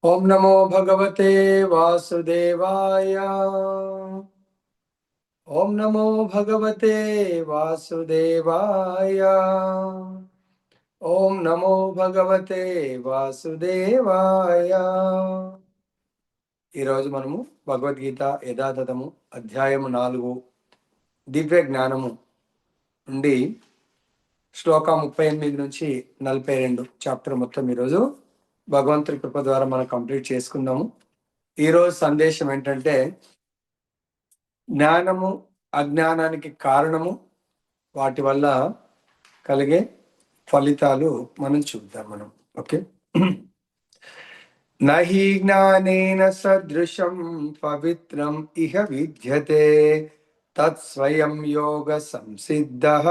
ओम नमो भगवते वासुदेवाय। ओम नमो भगवते वासुदेवाय। ओम नमो भगवते वासुदेवाय। ఈరోజు మనము భగవద్గీత యథాతథము అధ్యాయము 4 దివ్య జ్ఞానము నుండి శ్లోక 38 నుంచి 42 చాప్టర్ మొత్తం ఈరోజు భగవంతుడి కృప ద్వారా మనం కంప్లీట్ చేసుకుందాము. ఈరోజు సందేశం ఏంటంటే జ్ఞానము అజ్ఞానానికి కారణము, వాటి వల్ల కలిగే ఫలితాలు మనం చూద్దాం. ఓకే. నహి జ్ఞానేన సదృశం పవిత్రం ఇహ విద్యతే తత్స్వయం యోగ సంసిద్ధః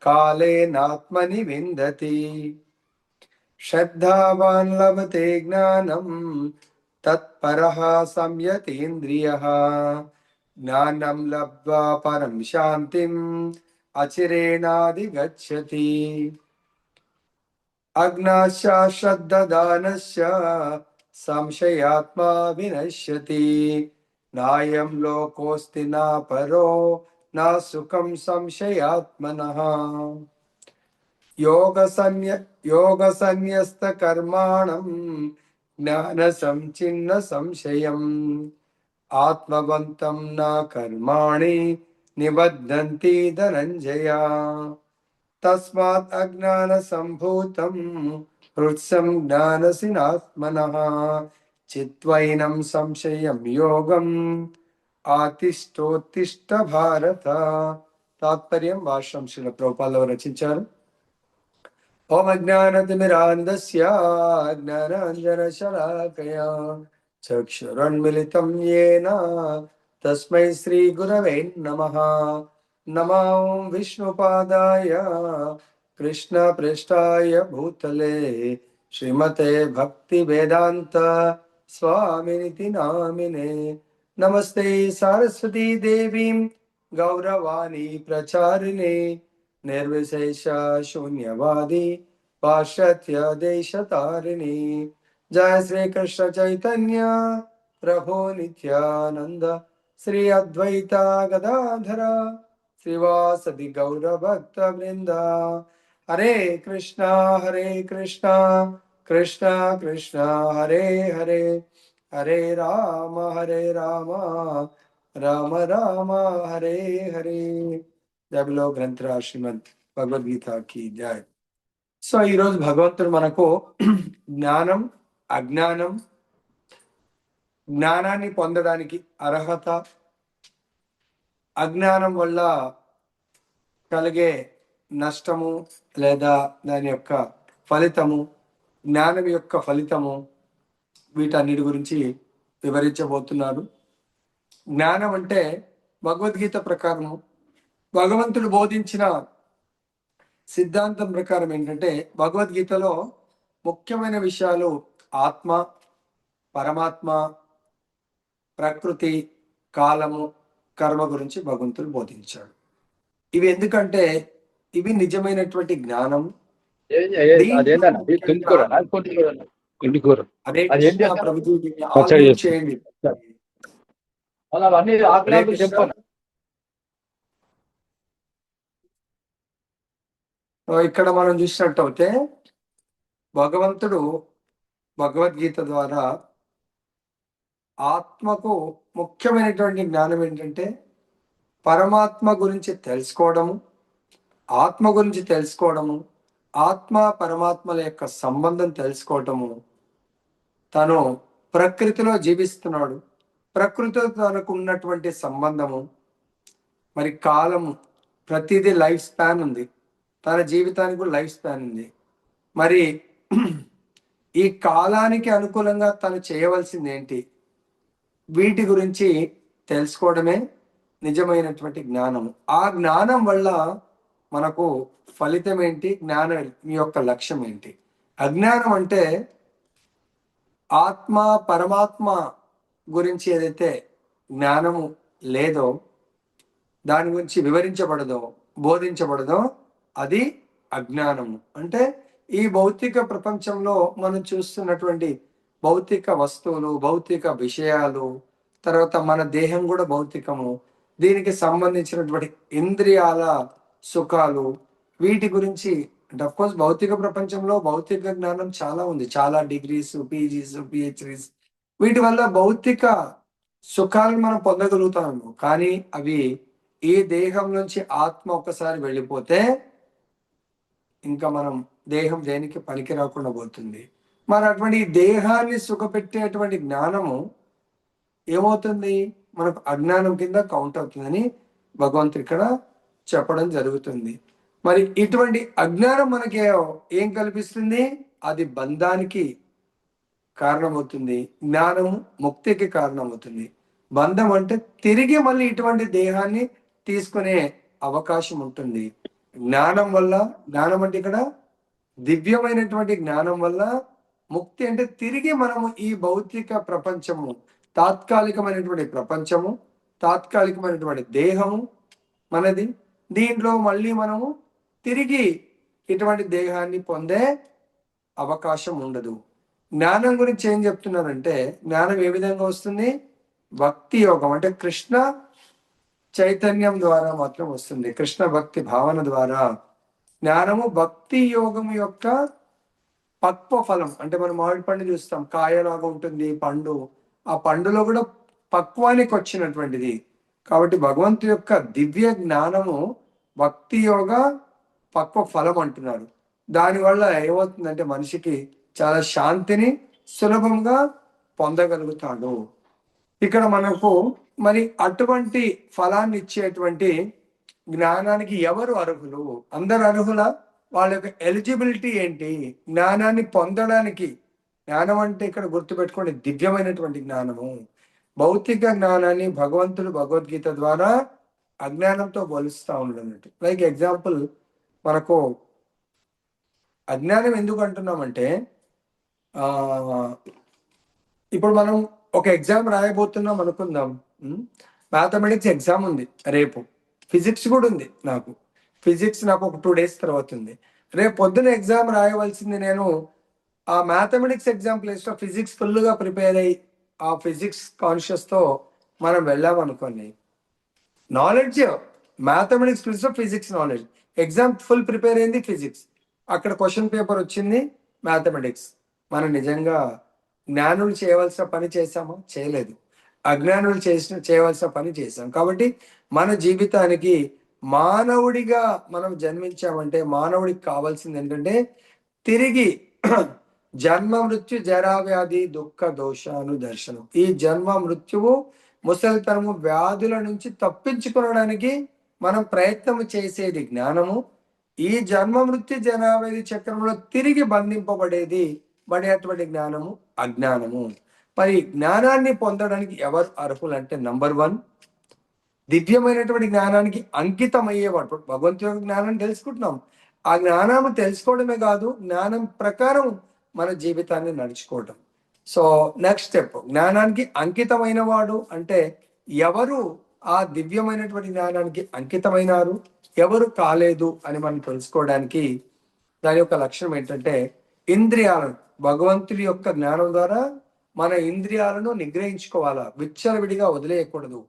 కాలేనాత్మని విందతి. శ్రద్ధావాన్ లభతే జ్ఞానం తత్పరః సంయతేంద్రియః. జ్ఞానం లబ్ధ్వా పరం శాంతిం అచిరేణాధిగచ్చతి. అజ్ఞాశ్చ శ్రద్ధదానశ్చ సంశయాత్మా వినశ్యతి. నాయం లోకోస్తి నా పరో నా సుఖం సంశయాత్మనః. యోగ సన్యస్త కర్మాణం జ్ఞాన సంచిన్న సంశయం. ఆత్మవంతం నా కర్మాణి నిబద్ధంతి ధనంజయ. తస్మాత్ అజ్ఞాన సంభూతం హృత్సం జ్ఞానసినాత్మనః. చిత్వైనం సంశయం యోగం ఆతిష్టోత్తిష్ట భారత. తాత్పర్యం భాష్యం శ్రీల ప్రభుపాదులు రచించారు. ఓం అజ్ఞానతిమిరాంధస్య జ్ఞానాంజనశలాకయా చక్షురున్మిలితం యేన తస్మై శ్రీ గురవే నమః. నమో విష్ణుపాదాయ కృష్ణ పృష్ఠాయ భూతలే శ్రీమతే భక్తి వేదాంత స్వామినితి నామినే. నమస్తే సరస్వతీ దేవీం గౌరవాణి ప్రచారిణే నిర్విశేష శూన్యవాది పాశ్చాత్య దేశతారిణి. జయ శ్రీ కృష్ణ చైతన్య ప్రభు నిత్యానంద శ్రీ అద్వైత గదాధర శ్రీవాసది గౌర భక్త బృంద. హరే కృష్ణ కృష్ణ కృష్ణ హరే హరే. హరే రామ రామ రామ హరే హరే. జబిలో గ్రంథరా శ్రీమద్ భగవద్గీత కి జయ. సో ఈరోజు భగవంతుడు మనకు జ్ఞానం అజ్ఞానం, జ్ఞానాన్ని పొందడానికి అర్హత, అజ్ఞానం వల్ల కలిగే నష్టము లేదా దాని యొక్క ఫలితము, జ్ఞానం యొక్క ఫలితము, వీటన్నిటి గురించి వివరించబోతున్నారు. జ్ఞానం అంటే భగవద్గీత ప్రకారము భగవంతుడు బోధించిన సిద్ధాంతం ప్రకారం ఏంటంటే భగవద్గీతలో ముఖ్యమైన విషయాలు ఆత్మ, పరమాత్మ, ప్రకృతి, కాలము, కర్మ గురించి భగవంతుడు బోధించాడు. ఇవి ఎందుకంటే ఇవి నిజమైనటువంటి జ్ఞానం. చేయండి. ఇక్కడ మనం చూసినట్టయితే భగవంతుడు భగవద్గీత ద్వారా ఆత్మకు ముఖ్యమైనటువంటి జ్ఞానం ఏంటంటే పరమాత్మ గురించి తెలుసుకోవడము, ఆత్మ గురించి తెలుసుకోవడము, ఆత్మ పరమాత్మల యొక్క సంబంధం తెలుసుకోవటము. తను ప్రకృతిలో జీవిస్తున్నాడు, ప్రకృతితో తనకు ఉన్నటువంటి సంబంధము, మరి కాలము, ప్రతిదీ లైఫ్ స్పాన్ ఉంది, తన జీవితానికి కూడా లైఫ్ స్పాన్ ఉంది. మరి ఈ కాలానికి అనుకూలంగా తను చేయవలసింది ఏంటి, వీటి గురించి తెలుసుకోవడమే నిజమైనటువంటి జ్ఞానము. ఆ జ్ఞానం వల్ల మనకు ఫలితం ఏంటి, జ్ఞానం యొక్క లక్ష్యం ఏంటి. అజ్ఞానం అంటే ఆత్మ పరమాత్మ గురించి ఏదైతే జ్ఞానము లేదో, దాని గురించి వివరించబడదో, బోధించబడదో, అది అజ్ఞానము. అంటే ఈ భౌతిక ప్రపంచంలో మనం చూస్తున్నటువంటి భౌతిక వస్తువులు, భౌతిక విషయాలు, తర్వాత మన దేహం కూడా భౌతికము. దీనికి సంబంధించినటువంటి ఇంద్రియాల సుఖాలు, వీటి గురించి అంటే కోర్స్ భౌతిక ప్రపంచంలో భౌతిక జ్ఞానం చాలా ఉంది. చాలా డిగ్రీస్, పీజీస్, పిహెచ్డీస్, వీటి వల్ల భౌతిక సుఖాలను మనం పొందగలుగుతాము. కానీ అవి ఈ దేహం నుంచి ఆత్మ ఒక్కసారి వెళ్ళిపోతే ఇంకా మనం దేహం దేనికి పనికి రాకుండా పోతుంది. మరి అటువంటి దేహాన్ని సుఖపెట్టేటువంటి జ్ఞానము ఏమవుతుంది? మనకు అజ్ఞానం కింద కౌంట్ అవుతుందని భగవంతుడు ఇక్కడ చెప్పడం జరుగుతుంది. మరి ఇటువంటి అజ్ఞానం మనకి ఏం కల్పిస్తుంది? అది బంధానికి కారణమవుతుంది. జ్ఞానం ముక్తికి కారణమవుతుంది. బంధం అంటే తిరిగి మళ్ళీ ఇటువంటి దేహాన్ని తీసుకునే అవకాశం ఉంటుంది. జ్ఞానం వల్ల, జ్ఞానం అంటే ఇక్కడ దివ్యమైనటువంటి జ్ఞానం వల్ల ముక్తి అంటే తిరిగి మనము ఈ భౌతిక ప్రపంచము, తాత్కాలికమైనటువంటి ప్రపంచము, తాత్కాలికమైనటువంటి దేహము మనది, దీంట్లో మళ్ళీ మనము తిరిగి ఇటువంటి దేహాన్ని పొందే అవకాశం ఉండదు. జ్ఞానం గురించి ఏం చెప్తున్నారంటే, జ్ఞానం ఏ విధంగా వస్తుంది? భక్తి యోగం అంటే కృష్ణ చైతన్యం ద్వారా మాత్రం వస్తుంది. కృష్ణ భక్తి భావన ద్వారా జ్ఞానము భక్తి యోగం యొక్క పక్వ ఫలం. అంటే మనం మామిడి పండు చూస్తాం, కాయలాగా ఉంటుంది పండు, ఆ పండులో కూడా పక్వానికి వచ్చినటువంటిది. కాబట్టి భగవంతు యొక్క దివ్య జ్ఞానము భక్తి యోగ పక్వ ఫలం అంటున్నారు. దానివల్ల ఏమవుతుందంటే మనిషికి చాలా శాంతిని సులభంగా పొందగలుగుతాడు. ఇక్కడ మనకు మరి అటువంటి ఫలాన్ని ఇచ్చేటువంటి జ్ఞానానికి ఎవరు అర్హులు? అందరు అర్హుల? వాళ్ళ యొక్క ఎలిజిబిలిటీ ఏంటి? జ్ఞానాన్ని పొందడానికి, జ్ఞానం అంటే ఇక్కడ గుర్తుపెట్టుకోండి దివ్యమైనటువంటి జ్ఞానము. భౌతిక జ్ఞానాన్ని భగవంతుడు భగవద్గీత ద్వారా అజ్ఞానంతో పోలుస్తూ ఉండన్నట్టు. లైక్ ఎగ్జాంపుల్, మనకు అజ్ఞానం ఎందుకు అంటున్నామంటే, ఇప్పుడు మనం ఒక ఎగ్జామ్ రాయబోతున్నాం అనుకుందాం. మ్యాథమెటిక్స్ ఎగ్జామ్ ఉంది రేపు, ఫిజిక్స్ కూడా ఉంది. ఫిజిక్స్ నాకు ఒక 2 days తర్వాత ఉంది. రేపు పొద్దున ఎగ్జామ్ రాయవలసింది నేను ఆ మ్యాథమెటిక్స్ ఎగ్జామ్ ప్లేస్లో ఫిజిక్స్ ఫుల్గా ప్రిపేర్ అయ్యి ఆ ఫిజిక్స్ కాన్షియస్తో మనం వెళ్ళామనుకోండి, నాలెడ్జ్ మ్యాథమెటిక్స్ ప్లేస్లో physics knowledge, exam full prepare అయింది ఫిజిక్స్, అక్కడ క్వశ్చన్ పేపర్ వచ్చింది మ్యాథమెటిక్స్. మనం నిజంగా జ్ఞానులు చేయవలసిన పని చేశామా? చేయలేదు. అజ్ఞానులు చేయవలసిన పని చేశాం. కాబట్టి మన జీవితానికి మానవుడిగా మనం జన్మించామంటే మానవుడికి కావాల్సింది ఏంటంటే తిరిగి జన్మ మృత్యు జరా వ్యాధి దుఃఖ దోషాను దర్శనం. ఈ జన్మ మృత్యువు ముసలితనము వ్యాధుల నుంచి తప్పించుకోవడానికి మనం ప్రయత్నం చేసేది జ్ఞానము. ఈ జన్మ మృత్యు జరావ్యాధి చక్రంలో తిరిగి పడేటువంటి జ్ఞానము అజ్ఞానము. మరి జ్ఞానాన్ని పొందడానికి ఎవరు అర్హులు అంటే, నంబర్ 1 దివ్యమైనటువంటి జ్ఞానానికి అంకితం అయ్యేవాడు. భగవంతుని యొక్క జ్ఞానాన్ని తెలుసుకుంటున్నాం, ఆ జ్ఞానాన్ని తెలుసుకోవడమే కాదు, జ్ఞానం ప్రకారం మన జీవితాన్ని నడుచుకోవడం. సో నెక్స్ట్ స్టెప్, జ్ఞానానికి అంకితమైన వాడు అంటే ఎవరు ఆ దివ్యమైనటువంటి జ్ఞానానికి అంకితమైనారు, ఎవరు కాలేదు అని మనం తెలుసుకోవడానికి దాని యొక్క లక్షణం ఏంటంటే, ఇంద్రియాలను భగవంతుడి యొక్క జ్ఞానం ద్వారా మన ఇంద్రియాలను నిగ్రహించుకోవాలా, విచ్చలవిడిగా వదిలేయకూడదు.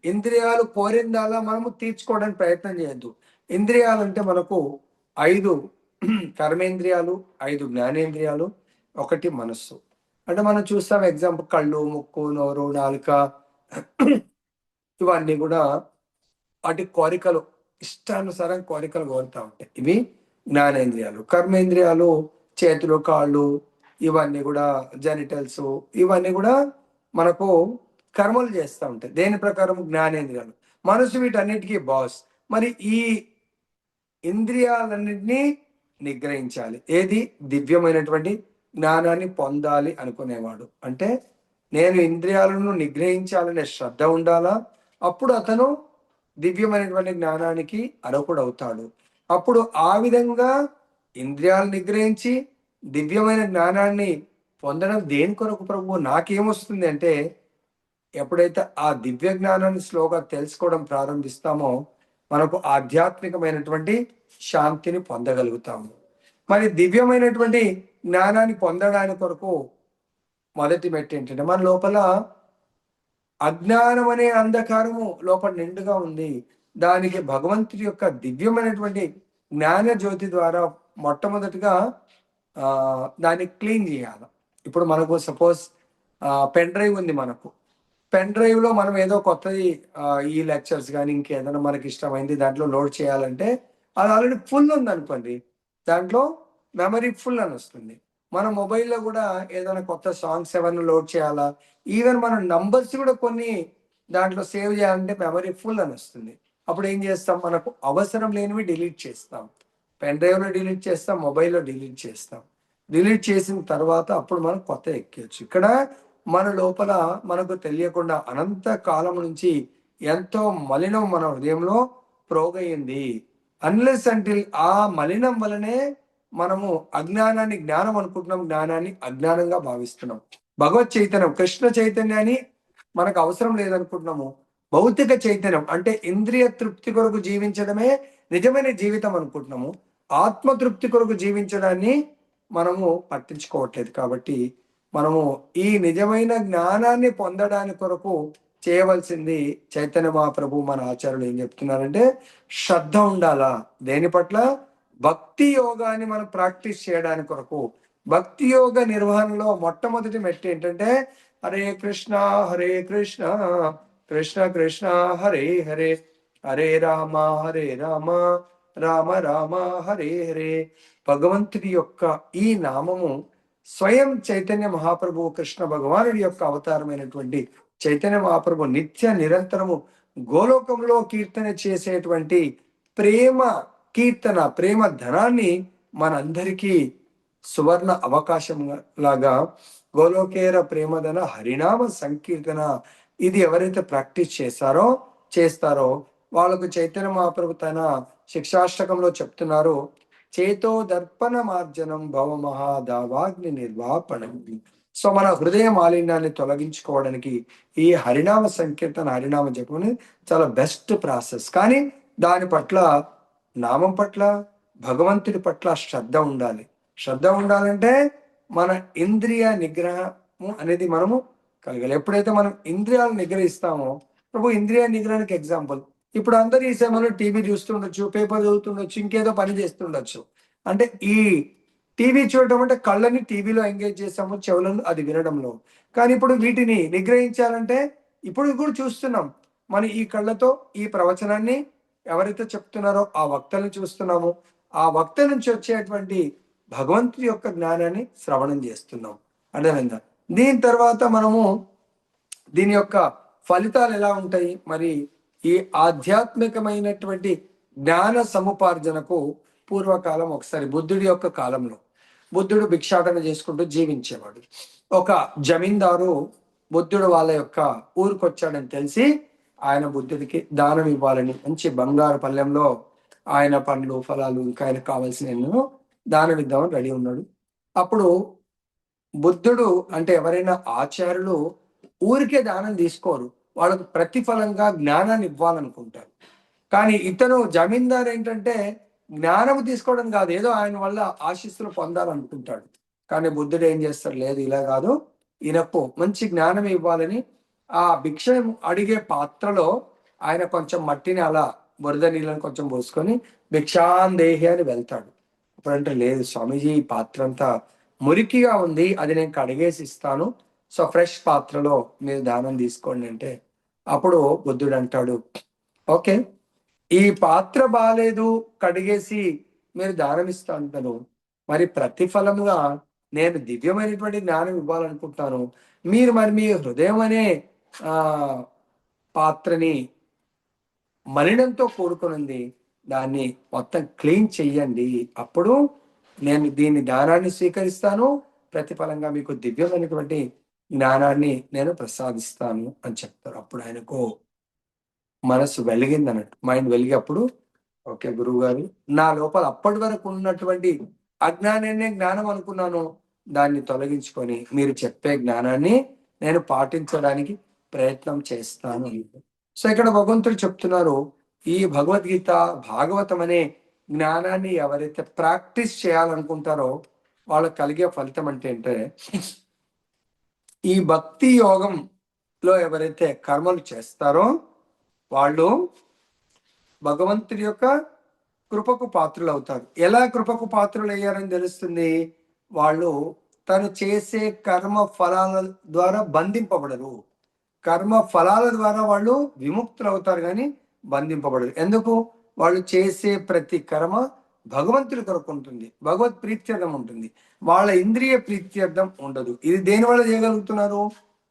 ఇంద్రియాలు కోరిందాలా మనము తీర్చుకోవడానికి ప్రయత్నం చేయొద్దు. ఇంద్రియాలంటే మనకు 5 కర్మేంద్రియాలు, 5 జ్ఞానేంద్రియాలు, 1 మనస్సు. అంటే మనం చూస్తాం ఎగ్జాంపుల్, కళ్ళు, ముక్కు, నోరు, నాలుక, ఇవన్నీ కూడా వాటి కోరికలు, ఇష్టానుసారం కోరికలు కోరుతూ ఉంటాయి. ఇవి జ్ఞానేంద్రియాలు. కర్మేంద్రియాలు చేతులు, కాళ్ళు, ఇవన్నీ కూడా జెనిటల్స్, ఇవన్నీ కూడా మనకు కర్మలు చేస్తూ ఉంటాయి. దేని ప్రకారం? జ్ఞానేంద్రియాలు. మనసు వీటన్నిటికీ బాస్. మరి ఈ ఇంద్రియాలన్నింటినీ నిగ్రహించాలి. ఏది? దివ్యమైనటువంటి జ్ఞానాన్ని పొందాలి అనుకునేవాడు. అంటే నేను ఇంద్రియాలను నిగ్రహించాలనే శ్రద్ధ ఉండాలా, అప్పుడు అతను దివ్యమైనటువంటి జ్ఞానానికి అర్హుడవుతాడు. అప్పుడు ఆ విధంగా ఇంద్రియాలు నిగ్రహించి దివ్యమైన జ్ఞానాన్ని పొందడం దేని కొరకు ప్రభు? నాకేమొస్తుంది అంటే, ఎప్పుడైతే ఆ దివ్య జ్ఞానాన్ని స్లోగా తెలుసుకోవడం ప్రారంభిస్తామో మనకు ఆధ్యాత్మికమైనటువంటి శాంతిని పొందగలుగుతాము. మరి దివ్యమైనటువంటి జ్ఞానాన్ని పొందడానికి కొరకు మొదటి మెట్టు ఏంటంటే, మన లోపల అజ్ఞానం అనే అంధకారము లోపల నిండుగా ఉంది. దానికి భగవంతుడి యొక్క దివ్యమైనటువంటి జ్ఞాన జ్యోతి ద్వారా మొట్టమొదటిగా దాన్ని క్లీన్ చేయాలి. ఇప్పుడు మనకు సపోజ్ పెన్ డ్రైవ్ ఉంది. మనకు పెన్ డ్రైవ్లో మనం ఏదో కొత్తది ఈ లెక్చర్స్ కానీ ఇంకేదైనా మనకి ఇష్టమైంది దాంట్లో లోడ్ చేయాలంటే అది ఆల్రెడీ ఫుల్ ఉంది అనుకోండి, దాంట్లో మెమరీ ఫుల్ అని వస్తుంది. మన మొబైల్లో కూడా ఏదైనా కొత్త సాంగ్స్ ఏమైనా లోడ్ చేయాలా, ఈవెన్ మనం నంబర్స్ కూడా కొన్ని దాంట్లో సేవ్ చేయాలంటే మెమరీ ఫుల్ అని వస్తుంది. అప్పుడు ఏం చేస్తాం, మనకు అవసరం లేనివి డిలీట్ చేస్తాం. పెన్ డ్రైవ్లో డిలీట్ చేస్తాం, మొబైల్లో డిలీట్ చేస్తాం. డిలీట్ చేసిన తర్వాత అప్పుడు మనం కొత్త ఎక్కేయచ్చు. ఇక్కడ మన లోపల మనకు తెలియకుండా అనంత కాలం నుంచి ఎంతో మలినం మన హృదయంలో ప్రోగయింది. అన్లెస్ అంటిల్ ఆ మలినం వలనే మనము అజ్ఞానాన్ని జ్ఞానం అనుకుంటున్నాం, జ్ఞానాన్ని అజ్ఞానంగా భావిస్తున్నాం. భగవత్ చైతన్యం, కృష్ణ చైతన్యాన్ని మనకు అవసరం లేదనుకుంటున్నాము. భౌతిక చైతన్యం అంటే ఇంద్రియ తృప్తి కొరకు జీవించడమే నిజమైన జీవితం అనుకుంటున్నాము. ఆత్మతృప్తి కొరకు జీవించడాన్ని మనము పట్టించుకోవట్లేదు. కాబట్టి మనము ఈ నిజమైన జ్ఞానాన్ని పొందడానికి కొరకు చేయవలసింది, చైతన్య మహాప్రభు మన ఆచార్యులు ఏం చెప్తున్నారంటే, శ్రద్ధ ఉండాలా. దేని పట్ల? భక్తి యోగాన్ని మనం ప్రాక్టీస్ చేయడానికి కొరకు. భక్తి యోగ నిర్వహణలో మొట్టమొదటి మెట్టు ఏంటంటే, హరే కృష్ణ హరే కృష్ణ కృష్ణ కృష్ణ హరే హరే, హరే రామ రామ రామ హరే హరే. భగవంతుడి యొక్క ఈ నామము స్వయం చైతన్య మహాప్రభు కృష్ణ భగవానుడి యొక్క అవతారమైనటువంటి చైతన్య మహాప్రభు నిత్య నిరంతరము గోలోకంలో కీర్తన చేసేటువంటి ప్రేమ కీర్తన, ప్రేమ ధనాన్ని మనందరికీ సువర్ణ అవకాశం లాగా గోలోకేర ప్రేమధన హరినామ సంకీర్తన, ఇది ఎవరైతే ప్రాక్టీస్ చేస్తారో వాళ్ళకు చైతన్య మహాప్రభు తన శిక్షాష్టకంలో చెప్తున్నారు, చేతో దర్పణ మార్జనం భవ మహాదావాగ్ని నిర్వాపణం. సో మన హృదయ మాలిన్యాన్ని తొలగించుకోవడానికి ఈ హరినామ సంకీర్తన, హరినామ జపం చాలా బెస్ట్ ప్రాసెస్. కానీ దాని పట్ల, నామం పట్ల, భగవంతుడి పట్ల శ్రద్ధ ఉండాలి. శ్రద్ధ ఉండాలంటే మన ఇంద్రియ నిగ్రహము అనేది మనము కలగాలి. ఎప్పుడైతే మనం ఇంద్రియాలు నిగ్రహిస్తామో, ప్రభు ఇంద్రియ నిగ్రహానికి ఎగ్జాంపుల్, ఇప్పుడు అందరు ఈ సమయంలో టీవీ చూస్తుండొచ్చు, పేపర్ చదువుతుండొచ్చు, ఇంకేదో పని చేస్తుండొచ్చు. అంటే ఈ టీవీ చూడటం అంటే కళ్ళని టీవీలో ఎంగేజ్ చేస్తాము, చెవులను అది వినడంలో. కానీ ఇప్పుడు వీటిని నిగ్రహించాలంటే ఇప్పుడు కూడా చూస్తున్నాం, మన ఈ కళ్ళతో ఈ ప్రవచనాన్ని ఎవరైతే చెప్తున్నారో ఆ వక్తలను చూస్తున్నాము, ఆ వక్త నుంచి వచ్చేటువంటి భగవంతుడి యొక్క జ్ఞానాన్ని శ్రవణం చేస్తున్నాం. అర్థమైందా? దీని తర్వాత మనము దీని యొక్క ఫలితాలు ఎలా ఉంటాయి? మరి ఈ ఆధ్యాత్మికమైనటువంటి జ్ఞాన సముపార్జనకు పూర్వకాలం, ఒకసారి బుద్ధుడి యొక్క కాలంలో, బుద్ధుడు భిక్షాటన చేసుకుంటూ జీవించేవాడు. ఒక జమీందారు బుద్ధుడు వాళ్ళ యొక్క ఊరికి వచ్చాడని తెలిసి ఆయన బుద్ధుడికి దానం ఇవ్వాలని మంచి బంగారు పళ్ళెంలో ఆయన పండ్లు ఫలాలు ఇంకా ఆయన కావాల్సిన ఎన్నో దానం ఇద్దామని రెడీ ఉన్నాడు. అప్పుడు బుద్ధుడు అంటే ఎవరైనా ఆచార్యులు ఊరికే దానం తీసుకోరు, వాళ్ళకు ప్రతిఫలంగా జ్ఞానాన్ని ఇవ్వాలనుకుంటారు. కానీ ఇతను జమీందారు ఏంటంటే జ్ఞానం తీసుకోవడం కాదు, ఏదో ఆయన వల్ల ఆశీస్సులు పొందాలనుకుంటాడు. కానీ బుద్ధుడు ఏం చేస్తాడు, లేదు ఇలా కాదు, ఈయనకు మంచి జ్ఞానం ఇవ్వాలని ఆ భిక్ష అడిగే పాత్రలో ఆయన కొంచెం మట్టిని అలా బురద నీళ్ళని కొంచెం పోసుకొని భిక్షాందేహి అని వెళ్తాడు. అప్పుడంటే, లేదు స్వామీజీ, ఈ పాత్ర అంతా మురికిగా ఉంది, అది నేను కడిగేసి ఇస్తాను, సో ఫ్రెష్ పాత్రలో మీరు దానం తీసుకోండి అంటే, అప్పుడు బుద్ధుడు అంటాడు, ఓకే, ఈ పాత్ర బాగాలేదు, కడిగేసి మీరు దానం ఇస్తా అంటారు, మరి ప్రతిఫలముగా నేను దివ్యమైనటువంటి జ్ఞానం ఇవ్వాలనుకుంటాను, మీరు మరి మీ హృదయం అనే పాత్రని మలినంతో కూడుకునింది, దాన్ని మొత్తం క్లీన్ చెయ్యండి, అప్పుడు నేను దీన్ని దానాన్ని స్వీకరిస్తాను, ప్రతిఫలంగా మీకు దివ్యమైనటువంటి జ్ఞానాన్ని నేను ప్రసాదిస్తాను అని చెప్తారు. అప్పుడు ఆయనకు మనసు వెలిగింది అన్నట్టు, మైండ్ వెలిగి అప్పుడు, ఓకే గురువు గారు, నా లోపల అప్పటి వరకు ఉన్నటువంటి అజ్ఞానాన్నే జ్ఞానం అనుకున్నాను, దాన్ని తొలగించుకొని మీరు చెప్పే జ్ఞానాన్ని నేను పాటించడానికి ప్రయత్నం చేస్తాను. సో ఇక్కడ భగవంతుడు చెప్తున్నారు, ఈ భగవద్గీత భాగవతం అనే జ్ఞానాన్ని ఎవరైతే ప్రాక్టీస్ చేయాలనుకుంటారో వాళ్ళకి కలిగే ఫలితం అంటే ఈ భక్తి యోగంలో ఎవరైతే కర్మలు చేస్తారో వాళ్ళు భగవంతుడి యొక్క కృపకు పాత్రులు అవుతారు. ఎలా కృపకు పాత్రులు అయ్యారని తెలుస్తుంది? వాళ్ళు తను చేసే కర్మ ఫలాల ద్వారా బంధింపబడరు. కర్మ ఫలాల ద్వారా వాళ్ళు విముక్తులు అవుతారు కానీ బంధింపబడరు. ఎందుకు? వాళ్ళు చేసే ప్రతి కర్మ భగవంతుడి కొరకు ఉంటుంది, భగవత్ ప్రీత్యర్థం ఉంటుంది, వాళ్ళ ఇంద్రియ ప్రీత్యర్థం ఉండదు. ఇది దేని వల్ల చేయగలుగుతున్నారు?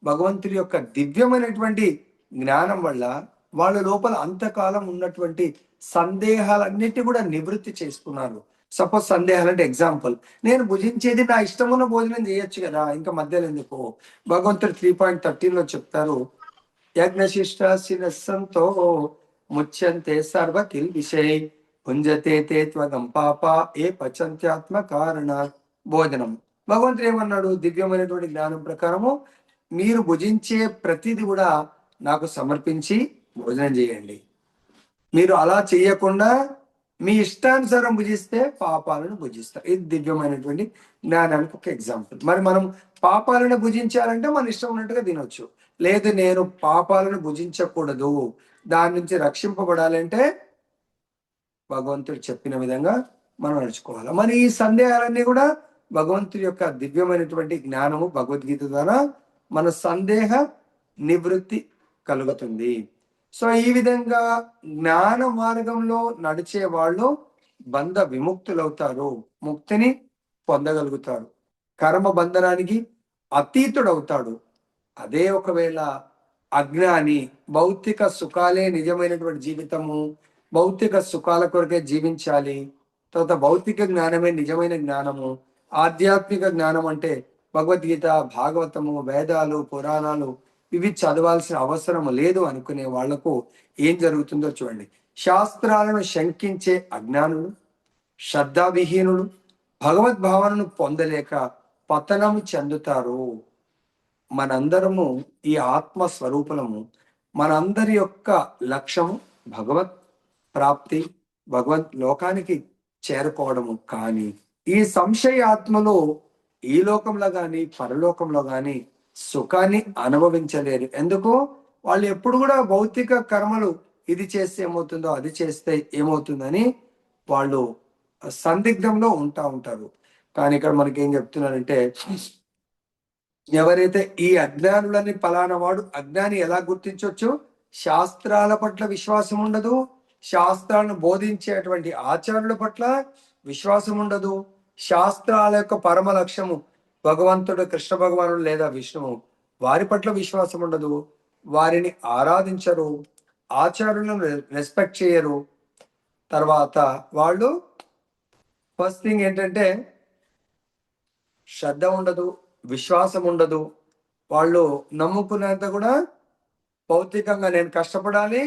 భగవంతుడి యొక్క దివ్యమైనటువంటి జ్ఞానం వల్ల వాళ్ళ లోపల అంతకాలం ఉన్నటువంటి సందేహాలన్నిటి కూడా నివృత్తి చేసుకున్నారు. సపోజ్ సందేహాలు అంటే ఎగ్జాంపుల్, నేను భుజించేది నా ఇష్టమున్న భోజనం చేయొచ్చు కదా, ఇంకా మధ్యలో ఎందుకు? భగవంతుడు 3.13 చెప్తారు, యజ్ఞశిష్టాసినస్సంతో ముచ్యంతే సర్వ కిల్ విషయ భుంజతే తే త్వగం పాప ఏ పచంత్యాత్మ కారణ భోజనం. భగవంతుడు ఏమన్నాడు? దివ్యమైనటువంటి జ్ఞానం ప్రకారము మీరు భుజించే ప్రతిది కూడా నాకు సమర్పించి భోజనం చేయండి. మీరు అలా చేయకుండా మీ ఇష్టానుసారం భుజిస్తే పాపాలను భుజిస్తారు. ఇది దివ్యమైనటువంటి జ్ఞానానికి ఒక ఎగ్జాంపుల్. మరి మనం పాపాలను భుజించాలంటే మన ఇష్టం ఉన్నట్టుగా తినొచ్చు. లేదు నేను పాపాలను భుజించకూడదు, దాని నుంచి రక్షింపబడాలంటే భగవంతుడు చెప్పిన విధంగా మనం నడుచుకోవాలి. మరి ఈ సందేహాలన్నీ కూడా భగవంతుడి యొక్క దివ్యమైనటువంటి జ్ఞానము భగవద్గీత ద్వారా మన సందేహ నివృత్తి కలుగుతుంది. సో ఈ విధంగా జ్ఞాన మార్గంలో నడిచే వాళ్ళు బంధ విముక్తులవుతారు, ముక్తిని పొందగలుగుతారు, కర్మ బంధనానికి అతీతుడవుతాడు. అదే ఒకవేళ అజ్ఞాని భౌతిక సుఖాలే నిజమైనటువంటి జీవితము, భౌతిక సుఖాల కొరకే జీవించాలి, తర్వాత భౌతిక జ్ఞానమే నిజమైన జ్ఞానము, ఆధ్యాత్మిక జ్ఞానం అంటే భగవద్గీత, భాగవతము, వేదాలు, పురాణాలు ఇవి చదవాల్సిన అవసరం లేదు అనుకునే వాళ్లకు ఏం జరుగుతుందో చూడండి. శాస్త్రాలను శంకించే అజ్ఞానులు, శ్రద్ధావిహీనులు భగవద్భావనను పొందలేక పతనం చెందుతారు. మనందరము ఈ ఆత్మ స్వరూపము, మనందరి యొక్క లక్ష్యము భగవత్ ప్రాప్తి, భగవత్ లోకానికి చేరుకోవడము. కానీ ఈ సంశయ ఆత్మలో ఈ లోకంలో కానీ పరలోకంలో కానీ సుఖాన్ని అనుభవించలేరు. ఎందుకు? వాళ్ళు ఎప్పుడు కూడా భౌతిక కర్మలు, ఇది చేస్తే ఏమవుతుందో, అది చేస్తే ఏమవుతుందని వాళ్ళు సందిగ్ధంలో ఉంటారు. కానీ ఇక్కడ మనకి ఏం చెప్తున్నారంటే, ఎవరైతే ఈ అజ్ఞానులని పలానా వాడు అజ్ఞాని ఎలా గుర్తించవచ్చు? శాస్త్రాల పట్ల విశ్వాసం ఉండదు, శాస్త్రాలను బోధించేటువంటి ఆచార్యుల పట్ల విశ్వాసం ఉండదు, శాస్త్రాల యొక్క పరమ లక్ష్యము భగవంతుడు, కృష్ణ భగవానుడు లేదా విష్ణువు, వారి పట్ల విశ్వాసం ఉండదు, వారిని ఆరాధించరు, ఆచార్యులను రెస్పెక్ట్ చేయరు. తర్వాత వాళ్ళు ఫస్ట్ థింగ్ ఏంటంటే శ్రద్ధ ఉండదు, విశ్వాసం ఉండదు. వాళ్ళు నమ్ముకున్నంత కూడా భౌతికంగా నేను కష్టపడాలి,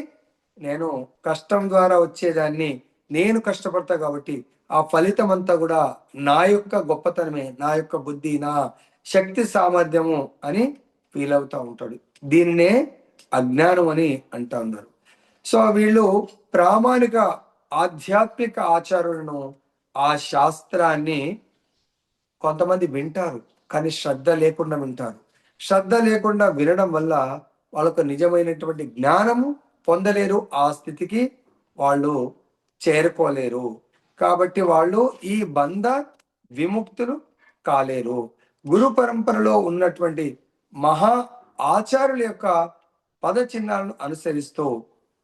నేను కష్టం ద్వారా వచ్చేదాన్ని నేను కష్టపడతా కాబట్టి ఆ ఫలితం అంతా కూడా నా యొక్క గొప్పతనమే, నా యొక్క బుద్ధి, నా శక్తి సామర్థ్యము అని ఫీల్ అవుతూ ఉంటాడు. దీన్నే అజ్ఞానం అని అంటా ఉన్నారు. సో వీళ్ళు ప్రామాణిక ఆధ్యాత్మిక ఆచారులను, ఆ శాస్త్రాన్ని కొంతమంది వింటారు కానీ శ్రద్ధ లేకుండా వింటారు. శ్రద్ధ లేకుండా వినడం వల్ల వాళ్ళకు నిజమైనటువంటి జ్ఞానము పొందలేరు, ఆ స్థితికి వాళ్ళు చేరుకోలేరు. కాబట్టి వాళ్ళు ఈ బంధ విముక్తులు కాలేరు. గురు పరంపరలో ఉన్నటువంటి మహా ఆచార్యుల యొక్క పద చిహ్నాలను అనుసరిస్తూ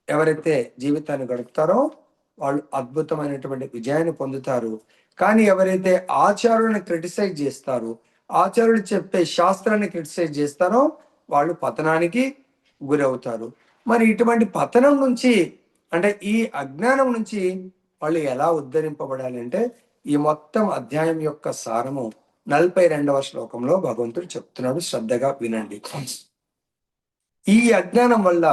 ఎవరైతే జీవితాన్ని గడుపుతారో వాళ్ళు అద్భుతమైనటువంటి విజయాన్ని పొందుతారు. కానీ ఎవరైతే ఆచార్యులను క్రిటిసైజ్ చేస్తారో, ఆచార్యులు చెప్పే శాస్త్రాన్ని క్రిటిసైజ్ చేస్తారో వాళ్ళు పతనానికి గురవుతారు. మరి ఇటువంటి పతనం నుంచి, అంటే ఈ అజ్ఞానం నుంచి వాళ్ళు ఎలా ఉద్ధరింపబడాలి అంటే, ఈ మొత్తం అధ్యాయం యొక్క సారము 42వ శ్లోకంలో భగవంతుడు చెప్తున్నాడు. శ్రద్ధగా వినండి. ఈ అజ్ఞానం వల్ల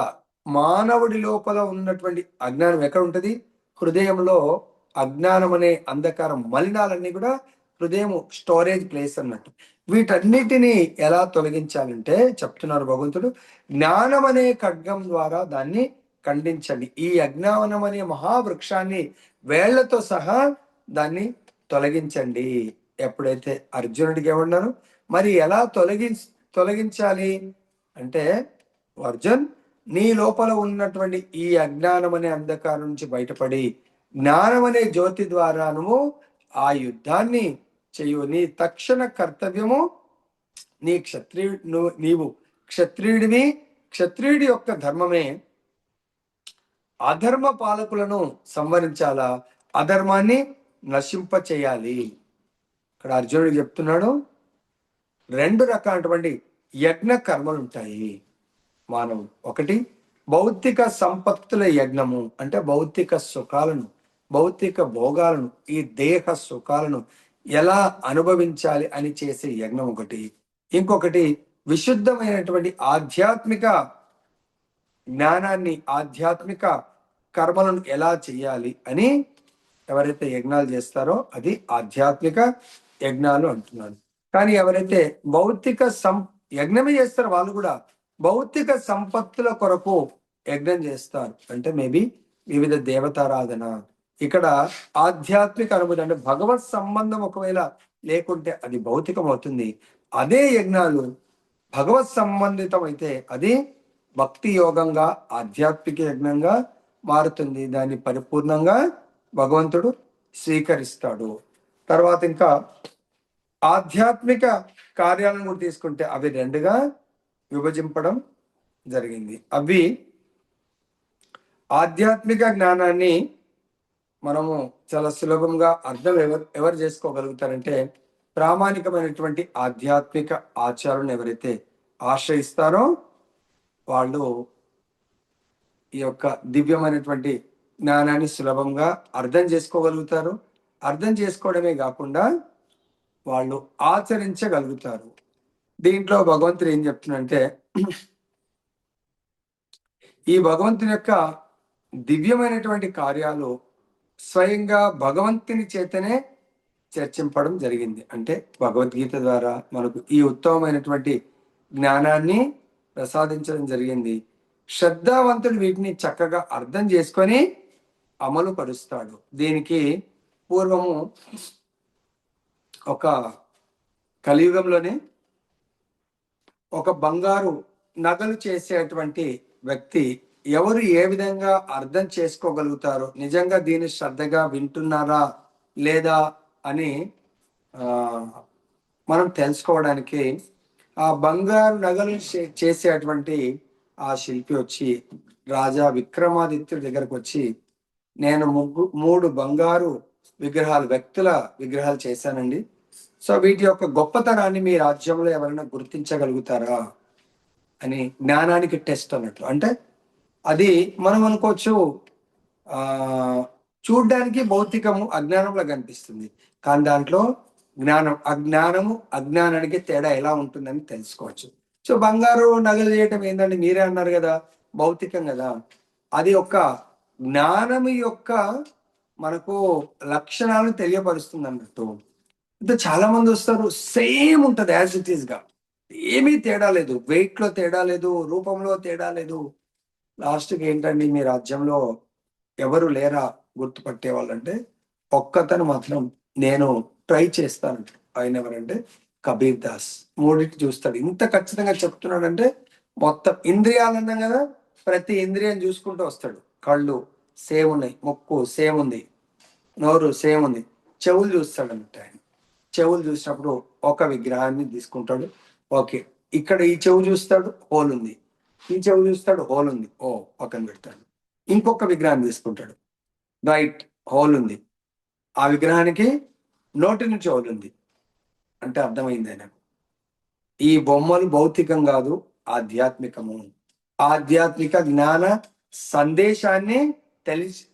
మానవుడి లోపల ఉన్నటువంటి అజ్ఞానం ఎక్కడ ఉంటది? హృదయంలో. అజ్ఞానం అనే అంధకారం మలినాలన్నీ కూడా హృదయం స్టోరేజ్ ప్లేస్ అన్నట్టు. వీటన్నిటిని ఎలా తొలగించాలంటే చెప్తున్నారు భగవంతుడు, జ్ఞానం అనే ఖడ్గం ద్వారా దాన్ని ఖండించండి. ఈ అజ్ఞానం అనే మహావృక్షాన్ని వేళ్లతో సహా దాన్ని తొలగించండి. ఎప్పుడైతే అర్జునుడికి ఏమన్నారు, మరి ఎలా తొలగించాలి అంటే, అర్జున్ నీ లోపల ఉన్నటువంటి ఈ అజ్ఞానం అనే అంధకారం నుంచి బయటపడి జ్ఞానం అనే జ్యోతి ద్వారా నువ్వు ఆ యుద్ధాన్ని చెయ్యు. నీ తక్షణ కర్తవ్యము, నీ నీవు క్షత్రియుడివి. క్షత్రియుడి యొక్క ధర్మమే అధర్మ పాలకులను సంవరించాలా, అధర్మాన్ని నశింప చేయాలి. ఇక్కడ అర్జునుడు చెప్తున్నాడు, 2 రకాలటువంటి యజ్ఞ కర్మలు ఉంటాయి మానవుడు. ఒకటి భౌతిక సంపత్తుల యజ్ఞము, అంటే భౌతిక సుఖాలను, భౌతిక భోగాలను, ఈ దేహ సుఖాలను ఎలా అనుభవించాలి అని చేసే యజ్ఞం ఒకటి. ఇంకొకటి విశుద్ధమైనటువంటి ఆధ్యాత్మిక జ్ఞానాన్ని, ఆధ్యాత్మిక కర్మలను ఎలా చేయాలి అని ఎవరైతే యజ్ఞాలు చేస్తారో అది ఆధ్యాత్మిక యజ్ఞాలు అంటున్నాను. కానీ ఎవరైతే భౌతిక యజ్ఞమే చేస్తారో వాళ్ళు కూడా భౌతిక సంపత్తుల కొరకు యజ్ఞం చేస్తారు. అంటే మేబీ వివిధ దేవతారాధన. ఇక్కడ ఆధ్యాత్మిక అనుభూతి అంటే భగవత్ సంబంధం ఒకవేళ లేకుంటే అది భౌతికం అవుతుంది. అదే యజ్ఞాలు భగవత్ సంబంధితం అయితే అది భక్తి యోగంగా, ఆధ్యాత్మిక యజ్ఞంగా మారుతుంది. దాన్ని పరిపూర్ణంగా భగవంతుడు స్వీకరిస్తాడు. తర్వాత ఇంకా ఆధ్యాత్మిక కార్యాలను కూడా తీసుకుంటే అవి 2గా విభజింపడం జరిగింది. అవి ఆధ్యాత్మిక జ్ఞానాన్ని మనము చాలా సులభంగా అర్థం ఎవరు చేసుకోగలుగుతారంటే, ప్రామాణికమైనటువంటి ఆధ్యాత్మిక ఆచారాలను ఎవరైతే ఆశ్రయిస్తారో వాళ్ళు ఈ యొక్క దివ్యమైనటువంటి జ్ఞానాన్ని సులభంగా అర్థం చేసుకోగలుగుతారు. అర్థం చేసుకోవడమే కాకుండా వాళ్ళు ఆచరించగలుగుతారు. దీంట్లో భగవంతుడు ఏం చెప్తున్నాడంటే, ఈ భగవంతుని యొక్క దివ్యమైనటువంటి కార్యాలు స్వయంగా భగవంతుని చేతనే చర్చింపడం జరిగింది. అంటే భగవద్గీత ద్వారా మనకు ఈ ఉత్తమమైనటువంటి జ్ఞానాన్ని ప్రసాదించడం జరిగింది. శ్రద్ధావంతుడు వీటిని చక్కగా అర్థం చేసుకొని అమలు పరుస్తాడు. దీనికి పూర్వము ఒక కలియుగంలోనే ఒక బంగారు నగలు చేసేటువంటి వ్యక్తి ఎవరు ఏ విధంగా అర్థం చేసుకోగలుగుతారో, నిజంగా దీన్ని శ్రద్ధగా వింటున్నారా లేదా అని మనం తెలుసుకోవడానికి ఆ బంగారు నగలు చేసేటువంటి ఆ శిల్పి వచ్చి రాజా విక్రమాదిత్యుడి దగ్గరకు వచ్చి, నేను 3 బంగారు విగ్రహాలు, వ్యక్తుల విగ్రహాలు చేశానండి. సో వీటి యొక్క గొప్పతనాన్ని మీ రాజ్యంలో ఎవరైనా గుర్తించగలుగుతారా అని జ్ఞానానికి టెస్ట్ అన్నట్లు. అంటే అది మనం అనుకోవచ్చు చూడ్డానికి భౌతికము అజ్ఞానంలో కనిపిస్తుంది, కానీ దాంట్లో జ్ఞానం, అజ్ఞానానికి తేడా ఎలా ఉంటుందని తెలుసుకోవచ్చు. సో బంగారు నగలు చేయటం ఏంటంటే మీరే అన్నారు కదా, భౌతికం కదా. అది ఒక జ్ఞానం యొక్క మనకు లక్షణాలను తెలియపరుస్తుంది అన్నట్టు. అంటే చాలా మంది వస్తారు, సేమ్ ఉంటుంది యాజ్ ఇట్ ఈస్ గా, ఏమీ తేడా లేదు, వెయిట్ లో తేడా లేదు, రూపంలో తేడా లేదు. లాస్ట్కి ఏంటండి, మీ రాజ్యంలో ఎవరు లేరా గుర్తుపట్టే వాళ్ళంటే ఒక్కతను మాత్రం నేను ట్రై చేస్తాను. ఆయన ఎవరంటే కబీర్ దాస్. 3 చూస్తాడు. ఇంత ఖచ్చితంగా చెప్తున్నాడంటే మొత్తం ఇంద్రియాలు అన్నాం కదా, ప్రతి ఇంద్రియం చూసుకుంటూ వస్తాడు. కళ్ళు సేమ్ ఉన్నాయి, ముక్కు సేమ్ ఉంది, నోరు సేమ్ ఉంది, చెవులు చూస్తాడు అన్నట్టు. ఆయన చెవులు చూసినప్పుడు ఒక విగ్రహాన్ని తీసుకుంటాడు. ఓకే, ఇక్కడ ఈ చెవు చూస్తాడు, హోల్ ఉంది, ఈ చెవు చూస్తాడు, హోల్ ఉంది, ఓ పక్కన పెడతాడు. ఇంకొక విగ్రహాన్ని తీసుకుంటాడు, రైట్, హోల్ ఉంది, ఆ విగ్రహానికి నోటి నుంచి హోల్ ఉంది. అంటే అర్థమైంది ఆయనకు, ఈ బొమ్మలు భౌతికం కాదు, ఆధ్యాత్మికము. ఆధ్యాత్మిక జ్ఞాన సందేశాన్ని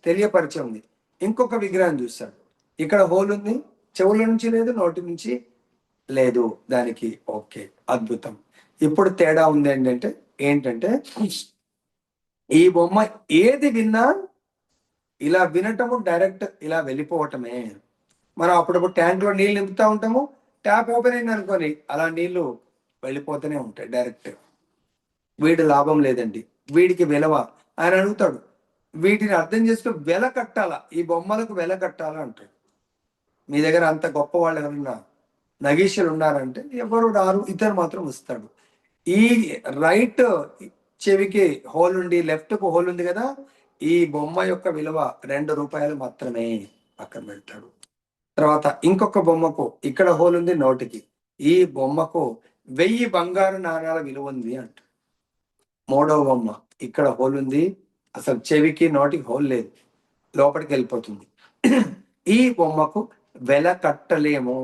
తెలియపరిచే ఉంది. ఇంకొక విగ్రహం చూస్తాడు, ఇక్కడ హోల్ ఉంది, చెవుల నుంచి లేదు, నోటి నుంచి లేదు, దానికి ఓకే, అద్భుతం. ఇప్పుడు తేడా ఉంది ఏంటంటే ఈ బొమ్మ ఏది విన్నా ఇలా వినటము, డైరెక్ట్ ఇలా వెళ్ళిపోవటమే. మనం అప్పుడప్పుడు ట్యాంక్లో నీళ్ళు నింపుతా ఉంటాము, ట్యాప్ ఓపెన్ అయింది అనుకోని అలా నీళ్లు వెళ్ళిపోతూనే ఉంటాయి డైరెక్ట్. వీడి లాభం లేదండి, వీడికి విలువ ఆయన అడుగుతాడు, వీటిని అర్థం చేసుకుని వెల కట్టాలా, ఈ బొమ్మలకు వెల కట్టాలా అంటాడు. మీ దగ్గర అంత గొప్ప వాళ్ళు ఎవరన్నా నగీషులు ఉన్నారంటే ఎవరు రారు, ఇతరు మాత్రం వస్తాడు. ఈ రైట్ చెవికి హోల్ ఉండి లెఫ్ట్ కు హోల్ ఉంది కదా, ఈ బొమ్మ యొక్క విలువ 2 రూపాయలు మాత్రమే పక్కన పెడతాడు. తర్వాత ఇంకొక బొమ్మకు ఇక్కడ హోల్ ఉంది నోటికి, ఈ బొమ్మకు 1000 బంగారు నాణాల విలువ ఉంది అంట. మూడవ బొమ్మ ఇక్కడ హోల్ ఉంది, అసలు చెవికి నోటికి హోల్ లేదు, లోపలికి వెళ్ళిపోతుంది. ఈ బొమ్మకు వెల కట్టలేము.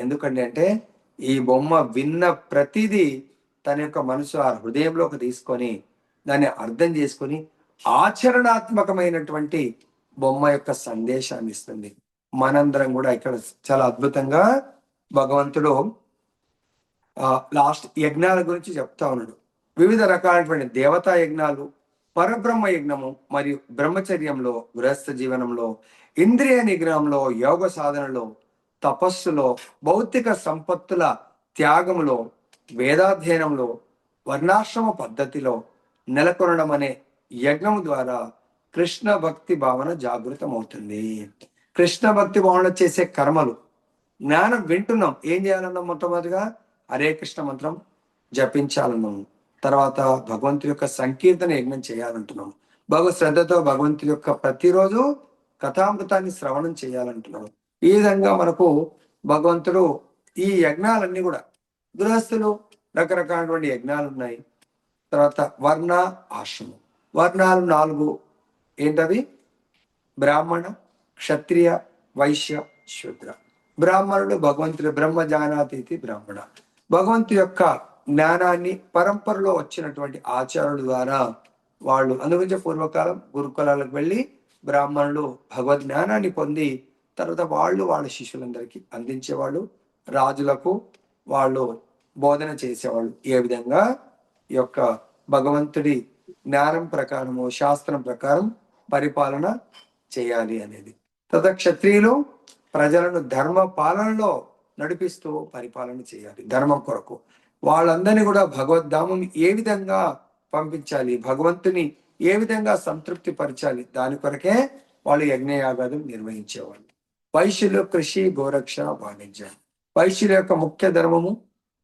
ఎందుకంటే అంటే ఈ బొమ్మ విన్న ప్రతిదీ తన యొక్క మనసు ఆ హృదయంలోకి తీసుకొని దాన్ని అర్థం చేసుకొని ఆచరణాత్మకమైనటువంటి బొమ్మ యొక్క సందేశాన్ని ఇస్తుంది. మనందరం కూడా ఇక్కడ చాలా అద్భుతంగా భగవంతుడు లాస్ట్ యజ్ఞాల గురించి చెప్తా ఉన్నాడు. వివిధ రకాలైనటువంటి దేవతా యజ్ఞాలు, పరబ్రహ్మ యజ్ఞము మరియు బ్రహ్మచర్యంలో, గృహస్థ జీవనంలో, ఇంద్రియ నిగ్రహంలో, యోగ సాధనలో, తపస్సులో, భౌతిక సంపత్తుల త్యాగంలో, వేదాధ్యయనంలో, వర్ణాశ్రమ పద్ధతిలో నెలకొనడం అనే యజ్ఞం ద్వారా కృష్ణ భక్తి భావన జాగృతం అవుతుంది. కృష్ణ భక్తి భావన చేసే కర్మలు, జ్ఞానం వింటున్నాం, ఏం చేయాలన్నాం? మొట్టమొదటిగా హరే కృష్ణ మంత్రం జపించాలన్నాం. తర్వాత భగవంతుడి యొక్క సంకీర్తన యజ్ఞం చేయాలంటున్నాం. శ్రద్ధతో భగవంతుడి యొక్క ప్రతిరోజు కథామృతాన్ని శ్రవణం చేయాలంటున్నాం. ఈ విధంగా మనకు భగవంతుడు ఈ యజ్ఞాలన్నీ కూడా, గృహస్థులు రకరకాలైనటువంటి యజ్ఞాలు ఉన్నాయి. తర్వాత వర్ణ, ఆశ్రమం. వర్ణాలు 4 ఏంటవి? బ్రాహ్మణ, క్షత్రియ, వైశ్య, శూద్ర. బ్రాహ్మణుడు భగవంతుడు బ్రహ్మ జానాతీతి బ్రాహ్మణ, భగవంతు యొక్క జ్ఞానాన్ని పరంపరలో వచ్చినటువంటి ఆచారుల ద్వారా వాళ్ళు అందుగురించి పూర్వకాలం గురుకులాలకు వెళ్ళి బ్రాహ్మణులు భగవద్ జ్ఞానాన్ని పొంది తర్వాత వాళ్ళ శిష్యులందరికీ అందించేవాళ్ళు, రాజులకు వాళ్ళు బోధన చేసేవాళ్ళు ఏ విధంగా ఈ యొక్క భగవంతుడి జ్ఞానం ప్రకారము, శాస్త్రం ప్రకారం పరిపాలన చేయాలి అనేది. తర్వాత క్షత్రియులు ప్రజలను ధర్మ పాలనలో నడిపిస్తూ పరిపాలన చేయాలి. ధర్మం కొరకు వాళ్ళందరినీ కూడా భగవద్ధామం ఏ విధంగా పంపించాలి, భగవంతుని ఏ విధంగా సంతృప్తి పరచాలి, దాని కొరకే వాళ్ళు యజ్ఞయాగాలు నిర్వహించేవాళ్ళు. వైశ్యులు కృషి, గోరక్ష, వాణిజ్యం. వైశ్యుల యొక్క ముఖ్య ధర్మము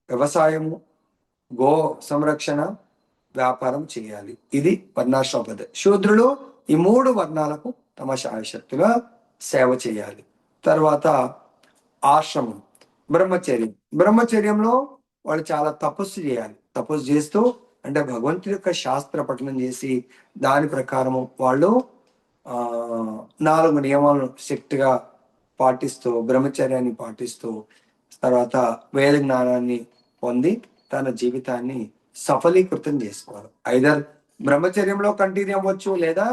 వ్యవసాయము, గో సంరక్షణ, వ్యాపారం చేయాలి. ఇది వర్ణాశ్రమ పద్ధతి. శూద్రులు ఈ 3 వర్ణాలకు తమ శాయశక్తుగా సేవ చేయాలి. తర్వాత ఆశ్రమం, బ్రహ్మచర్యం. బ్రహ్మచర్యంలో వాళ్ళు చాలా తపస్సు చేయాలి. తపస్సు చేస్తూ అంటే భగవంతుడి యొక్క శాస్త్ర పఠనం చేసి దాని ప్రకారము వాళ్ళు 4 నియమాలను శక్తిగా పాటిస్తూ, బ్రహ్మచర్యాన్ని పాటిస్తూ తర్వాత వేద జ్ఞానాన్ని పొంది తన జీవితాన్ని సఫలీకృతం చేసుకోవాలి. ఐదర్ బ్రహ్మచర్యంలో కంటిన్యూ అవ్వచ్చు, లేదా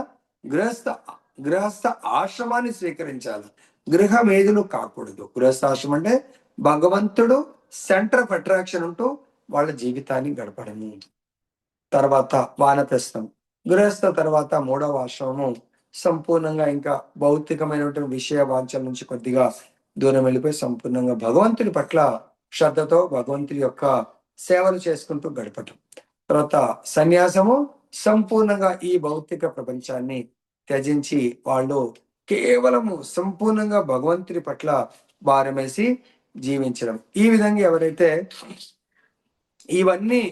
గృహస్థ ఆశ్రమాన్ని స్వీకరించాలి. గృహమేధులు కాకూడదు. గృహస్థాశ్రమం అంటే భగవంతుడు సెంటర్ ఆఫ్ అట్రాక్షన్ ఉంటూ వాళ్ళ జీవితాన్ని గడపడము. తర్వాత వానప్రస్థం. గృహస్థ తర్వాత 3వ ఆశ్రమము సంపూర్ణంగా ఇంకా భౌతికమైనటువంటి విషయ వాంఛల నుంచి కొద్దిగా దూరం వెళ్ళిపోయి సంపూర్ణంగా భగవంతుడి పట్ల శ్రద్ధతో భగవంతుడి యొక్క సేవలు చేసుకుంటూ గడపటం. తర్వాత సన్యాసము, సంపూర్ణంగా ఈ భౌతిక ప్రపంచాన్ని త్యజించి వాళ్ళు కేవలము సంపూర్ణంగా భగవంతుడి పట్ల భారమేసి జీవించడం. ఈ విధంగా ఎవరైతే ఇవన్నీ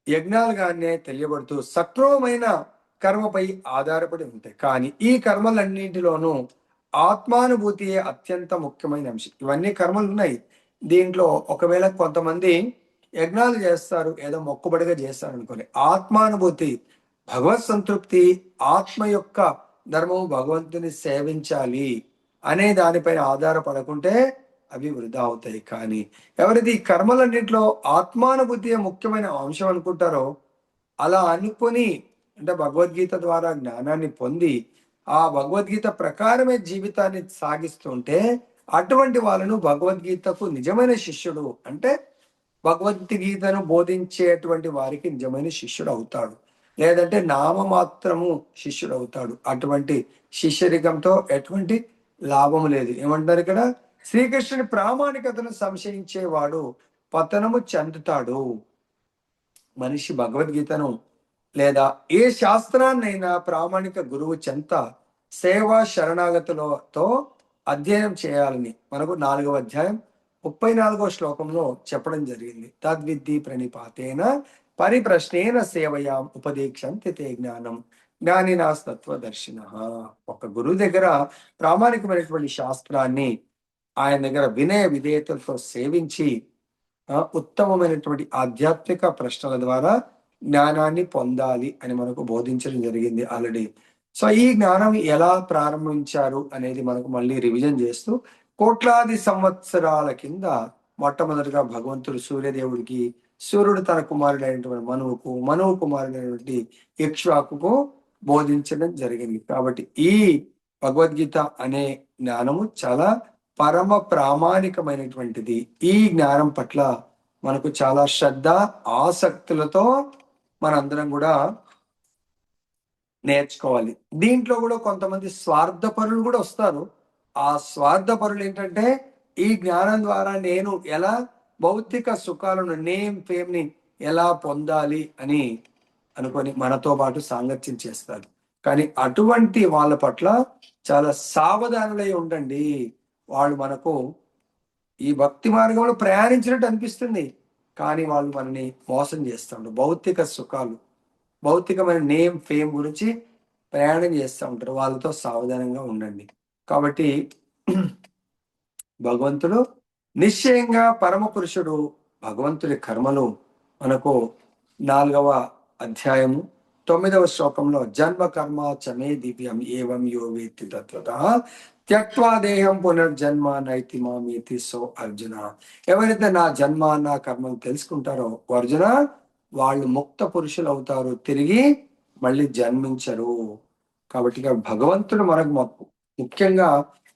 యజ్ఞాలుగానే తెలియబడుతూ సక్రమమైన కర్మపై ఆధారపడి ఉంటాయి. కానీ ఈ కర్మలన్నింటిలోనూ ఆత్మానుభూతియే అత్యంత ముఖ్యమైన అంశం. ఇవన్నీ కర్మలు ఉన్నాయి. దీంట్లో ఒకవేళ కొంతమంది యజ్ఞాలు చేస్తారు, ఏదో మొక్కుబడిగా చేస్తారు అనుకోని, ఆత్మానుభూతి, భగవత్ సంతృప్తి, ఆత్మ యొక్క ధర్మం భగవంతుని సేవించాలి అనే దానిపైన ఆధారపడకుంటే అవి వృధా అవుతాయి. కానీ ఎవరైతే ఈ కర్మలన్నింటిలో ఆత్మానుభూతి ముఖ్యమైన అంశం అనుకుంటారో, అలా అనుకొని అంటే భగవద్గీత ద్వారా జ్ఞానాన్ని పొంది ఆ భగవద్గీత ప్రకారమే జీవితాన్ని సాగిస్తుంటే అటువంటి వాళ్ళను భగవద్గీతకు నిజమైన శిష్యుడు అంటే భగవద్గీతను బోధించేటువంటి వారికి నిజమైన శిష్యుడు అవుతాడు. లేదంటే నామమాత్రము శిష్యుడు అవుతాడు. అటువంటి శిష్యరికంతో ఎటువంటి లాభం లేదు. ఏమంటారు ఇక్కడ? శ్రీకృష్ణుని ప్రామాణికతను సంశయించేవాడు పతనము చెందుతాడు. మనిషి భగవద్గీతను లేదా ఏ శాస్త్రాన్నైనా ప్రామాణిక గురువు చెంత సేవా శరణాగతులతో అధ్యయనం చేయాలని మనకు 4వ అధ్యాయం 34వ శ్లోకంలో చెప్పడం జరిగింది. తద్విద్ధి ప్రణిపాతేన పరిప్రశ్నేన సేవయాం ఉపదేక్షంతి తే జ్ఞానం జ్ఞానినాస్తత్వదర్శిన. ఒక గురువు దగ్గర ప్రామాణికమైనటువంటి శాస్త్రాన్ని ఆయన దగ్గర వినయ విధేయతలతో సేవించి ఉత్తమమైనటువంటి ఆధ్యాత్మిక ప్రశ్నల ద్వారా జ్ఞానాన్ని పొందాలి అని మనకు బోధించడం జరిగింది ఆల్రెడీ. సో ఈ జ్ఞానం ఎలా ప్రారంభించారు అనేది మనకు మళ్ళీ రివిజన్ చేస్తూ, కోట్లాది సంవత్సరాల కింద మొట్టమొదటిగా భగవంతుడు సూర్యదేవుడికి, సూర్యుడు తన కుమారుడైనటువంటి మనువుకు, మనువు కుమారుడైనటువంటి ఇక్ష్వాకుకు బోధించడం జరిగింది. కాబట్టి ఈ భగవద్గీత అనే జ్ఞానము చాలా పరమ ప్రామాణికమైనటువంటిది. ఈ జ్ఞానం పట్ల మనకు చాలా శ్రద్ధ ఆసక్తులతో మనందరం కూడా నేర్చుకోవాలి. దీంట్లో కూడా కొంతమంది స్వార్థపరులు కూడా వస్తారు. ఆ స్వార్థపరులు ఏంటంటే, ఈ జ్ఞానం ద్వారా నేను ఎలా భౌతిక సుఖాలను, నేమ్ ఫేమ్ ని ఎలా పొందాలి అని అనుకొని మనతో పాటు సాంగత్యం చేస్తారు. కానీ అటువంటి వాళ్ళ పట్ల చాలా సావధానులై ఉండండి. వాళ్ళు మనకు ఈ భక్తి మార్గంలో ప్రయాణించినట్టు అనిపిస్తుంది, కానీ వాళ్ళు మనని మోసం చేస్తూ భౌతిక సుఖాలు, భౌతికమైన నేమ్ ఫేమ్ గురించి ప్రయాణం చేస్తూ ఉంటారు. వాళ్ళతో సావధానంగా ఉండండి. కాబట్టి భగవంతుడు నిశ్చయంగా పరమ పురుషుడు. భగవంతుడి కర్మలు మనకు 4వ అధ్యాయము 9వ శ్లోకంలో జన్మ కర్మ చమే దివ్యం ఏవం యో వేత్తి తత్వతః త్యక్వా దేహం పునర్జన్మ నైతి మామేతి. సో అర్జున, ఎవరైతే నా జన్మ నా కర్మను తెలుసుకుంటారో అర్జున, వాళ్ళు ముక్త పురుషులు అవుతారు, తిరిగి మళ్ళీ జన్మించరు. కాబట్టి భగవంతుడు మనకు ముఖ్యంగా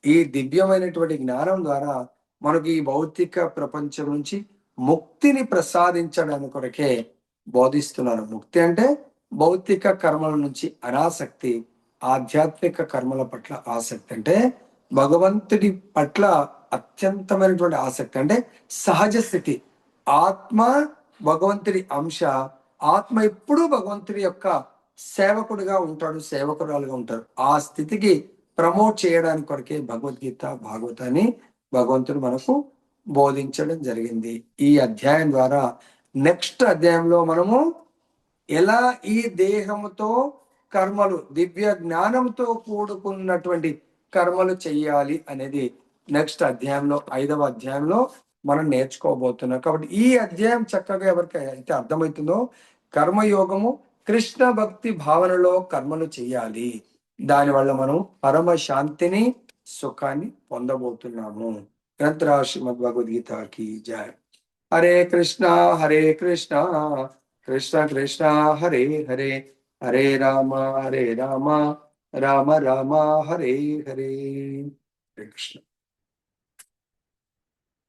ఈ దివ్యమైనటువంటి జ్ఞానం ద్వారా మనకు ఈ భౌతిక ప్రపంచం నుంచి ముక్తిని ప్రసాదించడానికి కొరకే బోధిస్తున్నారు. ముక్తి అంటే భౌతిక కర్మల నుంచి అనాసక్తి, ఆధ్యాత్మిక కర్మల పట్ల ఆసక్తి. అంటే భగవంతుడి పట్ల అత్యంతమైనటువంటి ఆసక్తి, అంటే సహజ స్థితి. ఆత్మ భగవంతుడి అంశ. ఆత్మ ఎప్పుడూ భగవంతుడి యొక్క సేవకుడిగా ఉంటాడు, సేవకురాలుగా ఉంటారు. ఆ స్థితికి ప్రమోట్ చేయడానికి కొరకే భగవద్గీత, భాగవతాన్ని భగవంతుడు మనకు బోధించడం జరిగింది. ఈ అధ్యాయం ద్వారా నెక్స్ట్ అధ్యాయంలో మనము ఎలా ఈ దేహముతో కర్మలు, దివ్య జ్ఞానంతో కూడుకున్నటువంటి కర్మలు చెయ్యాలి అనేది నెక్స్ట్ అధ్యాయంలో, 5వ అధ్యాయంలో మనం నేర్చుకోబోతున్నాం. కాబట్టి ఈ అధ్యాయం చక్కగా ఎవరికి అయితే అర్థమవుతుందో, కర్మయోగము కృష్ణ భక్తి భావనలో కర్మలు చెయ్యాలి. దానివల్ల మనం పరమ శాంతిని, సుఖాన్ని పొందబోతున్నాము. గ్రంథరాజ్ శ్రీమద్ భగవద్గీతకి జయ. హరే కృష్ణ కృష్ణ కృష్ణ హరే హరే, హరే రామ రామ రామ హరే హరే. కృష్ణ.